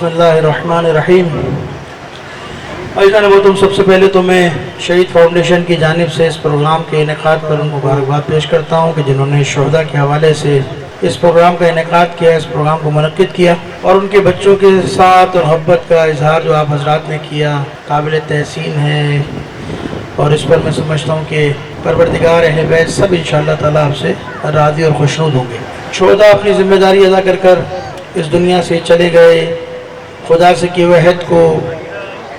बिस्मिल्लाहिर्रहमानिर्रहीम। अज़ीज़ान तुम सबसे पहले तो मैं शहीद फाउंडेशन की जानिब से इस प्रोग्राम के इनेकाद पर मुबारकबाद पेश करता हूँ कि जिन्होंने शहदा के हवाले से इस प्रोग्राम का इनेकाद किया, इस प्रोग्राम को मुनक्किद किया और उनके बच्चों के साथ और मोहब्बत का इजहार जो आप हजरात ने किया काबिल तहसीन है। और इस पर मैं समझता हूँ कि परवरदिगार अहले बैत सब इंशाअल्लाह ताला आपसे राज़ी और खुशनुद होंगे। शहदा अपनी ज़िम्मेदारी अदा कर कर इस दुनिया से चले गए, खुदा से किए हुए अहद को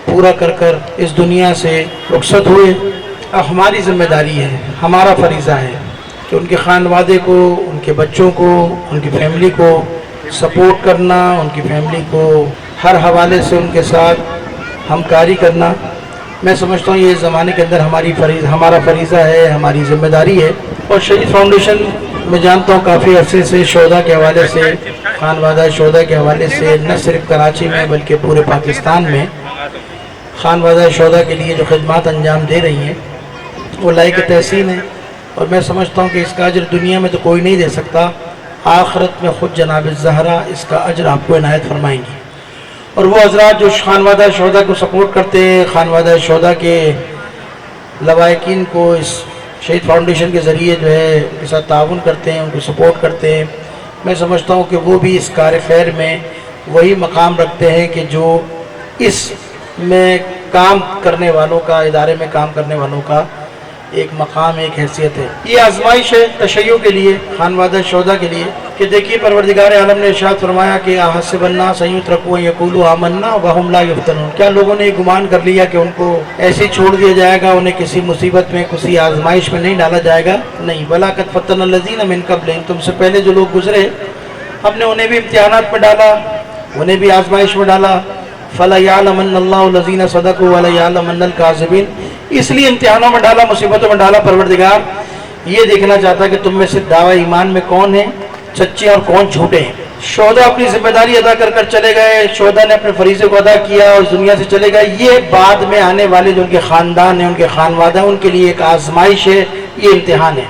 पूरा कर कर इस दुनिया से रुखसत हुए। अब हमारी ज़िम्मेदारी है, हमारा फरीज़ा है कि उनके खानवादे को, उनके बच्चों को, उनकी फैमिली को सपोर्ट करना, उनकी फैमिली को हर हवाले से उनके साथ हमकारी करना। मैं समझता हूँ ये ज़माने के अंदर हमारा फरीज़ा है, हमारी ज़िम्मेदारी है। और शहीद फाउंडेशन मैं जानता हूँ काफ़ी अरसे से शहदा के हवाले से, खानवादा शहदा के हवाले से न सिर्फ कराची में बल्कि पूरे पाकिस्तान में खानवादा शहदा के लिए जो खिदमत अंजाम दे रही हैं वो लायक तहसीन है। और मैं समझता हूँ कि इसका अजर दुनिया में तो कोई नहीं दे सकता, आखिरत में ख़ुद जनाब ज़हरा इसका अजर आपको इनायत फरमाएंगी। और वो हज़रात जो खानवादा शहदा को सपोर्ट करते हैं, खानवादा शहदा के लवाकिन को इस शहीद फाउंडेशन के ज़रिए जो है उनके साथ ताउन करते हैं, उनको सपोर्ट करते हैं, मैं समझता हूँ कि वो भी इस कार खैर में वही मकाम रखते हैं कि जो इस में काम करने वालों का, इदारे में काम करने वालों का एक मकाम, एक हैसियत है। ये आजमाइश है तशय्युअ के लिए, खानवादा शहदा के लिए कि देखिए परवरदिगार आलम ने इरशाद फरमाया कि आहसिबन्नास यतरकू यक़ूलू आमन्ना वहुम ला युफ्तनून। क्या लोगों ने गुमान कर लिया कि उनको ऐसे छोड़ दिया जाएगा, उन्हें किसी मुसीबत में, किसी आजमाइश में नहीं डाला जाएगा? नहीं, वला क़द फ़त्तनल्लज़ीना मिन क़ब्लिहिम, तुमसे पहले जो लोग गुजरे हमने उन्हें भी इम्तिहानात में डाला, उन्हें भी आजमाइश में डाला। फला यअलमन्नल्लाहु लज़ीना सदक़ू व ला यअलमन्नल काज़िबीन, इसलिए इम्तिहानों में डाला, मुसीबतों में डाला। परवरदिगार ये देखना चाहता है कि तुम में से दावा ईमान में कौन है सच्चे और कौन झूठे हैं। शहदा अपनी जिम्मेदारी अदा कर कर चले गए, शहदा ने अपने फरीज़े को अदा किया और दुनिया से चले गए। ये बाद में आने वाले जो उनके ख़ानदान हैं, उनके खानवादा हैं, उनके लिए एक आजमाइश है, ये इम्तिहान है।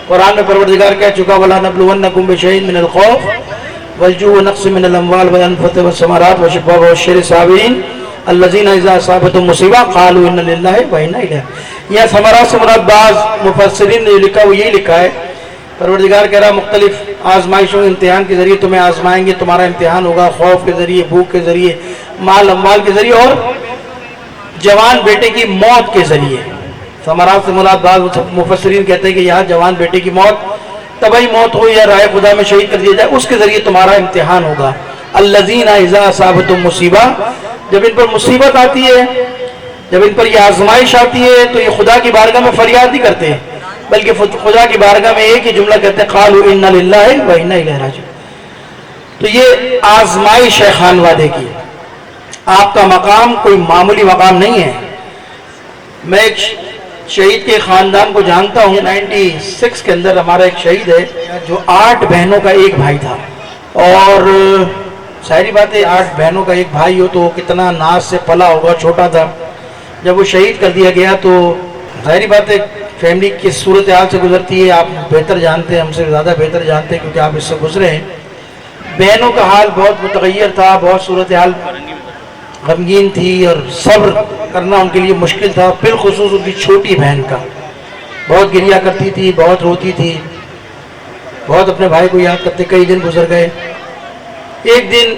कुरान में परवरदिगार कह चुका वला नबलुवन्नकुम बिशैइन मिनल खौफ वल-जुअ व नक़्सिन मिनल अम्वाल वल अनफुसि वस्समरात वशफ़ा वबश्शिरिस साबिरीन अल्लज़ीना इज़ा असाबतहुम मुसीबा क़ालू इन्ना लिल्लाहि व इन्ना इलैहि। यह समरात से मुराद बाज़ मुफस्सिरीन ने लिखा, वो यही लिखा है। परवरदिगार कह रहा मुख्तलिफ आजमाइशों, इम्तिहान के ज़रिए तुम्हें आजमाएंगे, तुम्हारा इम्तिहान होगा खौफ के ज़रिए, भूख के ज़रिए, माल अम्वाल के ज़रिए और जवान बेटे की मौत के ज़रिए। समरात से मुराद बाज़ मुफस्सिरीन कहते हैं कि यहाँ जवान बेटे की मौत, तबाही मौत हो या राह खुदा में शहीद कर दिया जाए, उसके ज़रिए तुम्हारा इम्तिहान होगा। अल्लज़ीना इज़ा असाबतहुम मुसीबा, जब इन पर मुसीबत आती है, जब इन पर यह आजमाइश आती है तो ये खुदा की बारगाह में फरियाद नहीं करते, बल्कि खुदा की बारगाह में एक ही जुमला कहते हैं क़ालू इन्ना लिल्लाहि व इन्ना इलैहि राजिऊन। तो ये आजमाइश है खानवादे की। आपका मकाम कोई मामूली मकाम नहीं है। मैं एक शहीद के ख़ानदान को जानता हूँ। 96 के अंदर हमारा एक शहीद है जो 8 बहनों का एक भाई था। और सारी बात है, 8 बहनों का एक भाई हो तो कितना नाज से पला होगा, छोटा था। जब वो शहीद कर दिया गया तो सारी बात है फैमिली किस सूरत हाल से गुजरती है आप बेहतर जानते हैं, हमसे ज़्यादा बेहतर जानते हैं क्योंकि आप इससे गुजरे हैं। बहनों का हाल बहुत मुतग़य्यर था, बहुत सूरत हाल गमगीन थी और सब्र करना उनके लिए मुश्किल था। बिलखुसूस उनकी छोटी बहन का बहुत गिरिया करती थी, बहुत रोती थी, बहुत अपने भाई को याद करते। कई दिन गुजर गए। एक दिन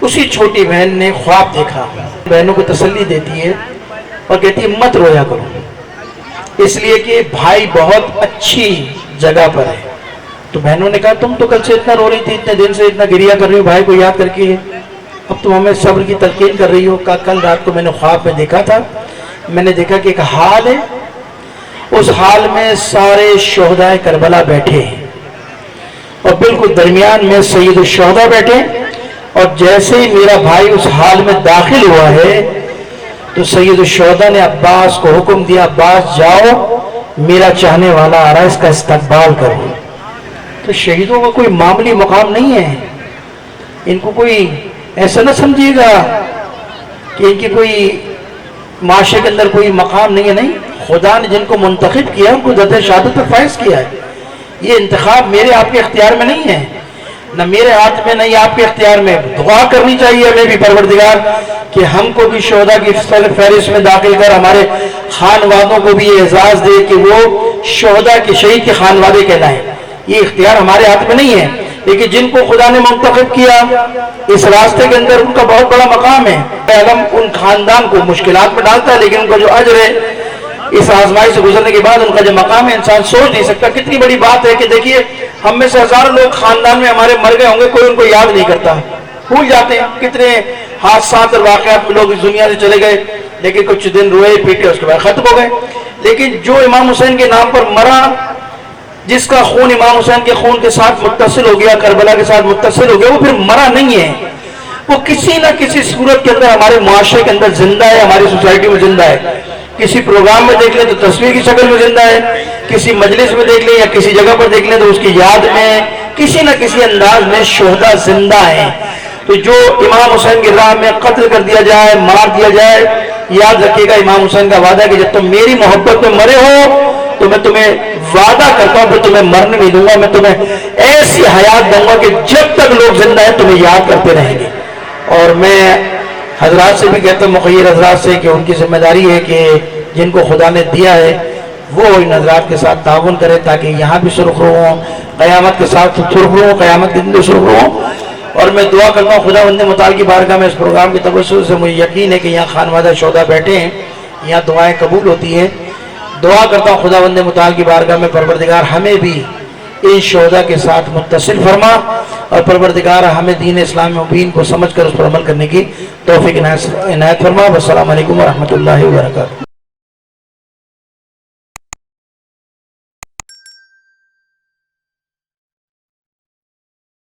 उसी छोटी बहन ने ख्वाब देखा। बहनों को तसल्ली देती है और कहती है मत रोया करो, इसलिए कि भाई बहुत अच्छी जगह पर है। तो बहनों ने कहा तुम तो कल से इतना रो रही थी, इतने दिन से इतना गिरिया कर रही हो भाई को याद करके, अब तुम हमें सब्र की तलकीन कर रही हो। कल रात को मैंने ख्वाब में देखा था, मैंने देखा कि एक हाल है, उस हाल में सारे शहदाए करबला बैठे हैं और बिल्कुल दरमियान में सैयद शहदा बैठे। और जैसे ही मेरा भाई उस हाल में दाखिल हुआ है तो सैयद शहदा ने अब्बास को हुक्म दिया, अब्बास जाओ मेरा चाहने वाला आ रहा है, इसका इस्तकबाल करो। तो शहीदों का कोई मामूली मकाम नहीं है, इनको कोई ऐसा ना समझिएगा कि इनकी कोई माशरे के अंदर कोई मकाम नहीं है। नहीं, खुदा ने जिनको मुंतखब किया उनको दर्जे शहादत पर फाइज किया है। ये इंतखाब मेरे आपके इख्तियार में नहीं है। نہ میرے ہاتھ میں نہ ہی آپ کے اختیار میں. دعا کرنی چاہیے ہمیں بھی پروردگار کہ ہم کو بھی شہداء کی فہرست میں داخل کر ہمارے خانوادوں کو بھی یہ اعزاز دے کہ وہ شہداء کے شہید کے خانوادے کہلائیں. یہ اختیار ہمارے ہاتھ میں نہیں ہے، لیکن جن کو خدا نے منتخب کیا اس راستے کے اندر ان کا بہت بڑا مقام ہے. علم ان خاندان کو مشکلات میں ڈالتا ہے، لیکن ان کا جو اجر ہے اس آزمائی سے گزرنے کے بعد ان کا جو مقام ہے انسان سوچ نہیں سکتا. کتنی بڑی بات ہے کہ دیکھیے ہم میں سے ہزاروں لوگ خاندان میں ہمارے مر گئے ہوں گے، کوئی ان کو یاد نہیں کرتا، بھول جاتے ہیں. کتنے حادثات اور واقعات میں لوگ اس دنیا سے چلے گئے لیکن کچھ دن روئے پیٹے اس کے بعد ختم ہو گئے. لیکن جو امام حسین کے نام پر مرا، جس کا خون امام حسین کے خون کے ساتھ متصل ہو گیا، کربلا کے ساتھ متصل ہو گیا، وہ پھر مرا نہیں ہے. وہ کسی نہ کسی صورت کے اندر ہمارے معاشرے کے اندر زندہ ہے، ہماری سوسائٹی میں زندہ ہے. کسی پروگرام میں دیکھ لیں تو تصویر کی شکل میں زندہ ہے، کسی مجلس میں دیکھ لیں یا کسی جگہ پر دیکھ لیں تو اس کی یاد میں کسی نہ کسی انداز میں شہداء زندہ ہیں. تو جو امام حسین کی راہ میں قتل کر دیا جائے، مار دیا جائے، یاد رکھیے گا امام حسین کا وعدہ ہے کہ جب تم میری محبت میں مرے ہو تو میں تمہیں وعدہ کرتا ہوں کہ تمہیں مرنے نہیں دوں گا، میں تمہیں ایسی حیات دوں گا کہ جب تک لوگ زندہ ہیں تمہیں یاد کرتے رہیں گے. اور میں حضرات سے بھی کہتا ہوں، مخیر حضرات سے، کہ ان کی ذمہ داری ہے کہ جن کو خدا نے دیا ہے وہ ان حضرات کے ساتھ تعاون کرے تاکہ یہاں بھی سرخرو ہوں، قیامت کے ساتھ سرخرو ہوں، قیامت کے دن بھی سرخرو ہوں. اور میں دعا کرتا ہوں خداوند متعال کی بارگاہ میں اس پروگرام کے توسط سے مجھے یقین ہے کہ یہاں خانوادہ شہداء بیٹھے ہیں، یہاں دعائیں قبول ہوتی ہیں. دعا کرتا ہوں خداوند متعال کی بارگاہ میں پروردگار ہمیں بھی ان شہداء کے ساتھ متصل فرما، اور پروردگار ہمیں دین اسلام مبین کو سمجھ کر اس پر عمل کرنے کی توفیق عنایت فرما. والسلام علیکم ورحمۃ اللہ وبرکاتہ.